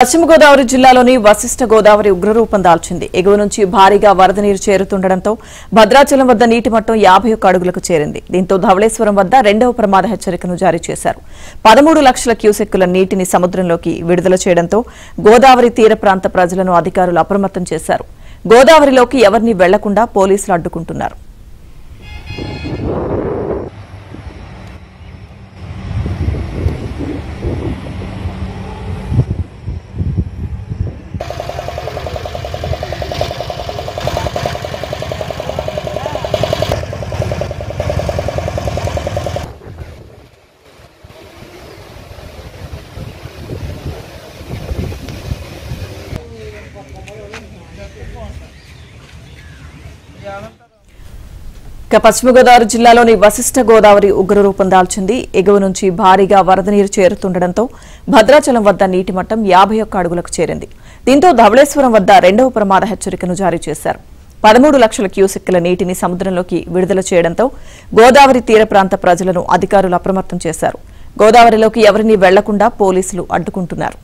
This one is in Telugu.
పశ్చిమ గోదావరి జిల్లాలోని వశిష్ఠ గోదావరి ఉగ్రరూపం దాల్చింది. ఎగువ నుంచి భారీగా వరద నీరు చేరుతుండటంతో భద్రాచలం వద్ద నీటి మట్టం 51 అడుగులకు చేరింది. దీంతో ధవళేశ్వరం వద్ద రెండవ ప్రమాద హెచ్చరికను జారీ చేశారు. 13 లక్షల క్యూసెక్కుల నీటిని సముద్రంలోకి విడుదల చేయడంతో గోదావరి తీర ప్రాంత ప్రజలను అధికారులు అప్రమత్తం చేశారు. గోదావరిలోకి ఎవరిని వెళ్లకుండా పోలీసులు అడ్డుకుంటున్నారు. పశ్చిమ గోదావరి జిల్లాలోని వశిష్ఠ గోదావరి ఉగ్రరూపం దాల్చింది. ఎగువ నుంచి భారీగా వరద నీరు చేరుతుండటంతో భద్రాచలం వద్ద నీటి మట్టం 51 అడుగులకు చేరింది. దీంతో ధవళేశ్వరం వద్ద రెండవ ప్రమాద హెచ్చరికను జారీ చేశారు. 13 లక్షల క్యూసెక్కుల నీటిని సముద్రంలోకి విడుదల చేయడంతో గోదావరి తీర ప్రాంత ప్రజలను అధికారులు అప్రమత్తం చేశారు. గోదావరిలోకి ఎవరిని వెళ్లకుండా పోలీసులు అడ్డుకుంటున్నారు.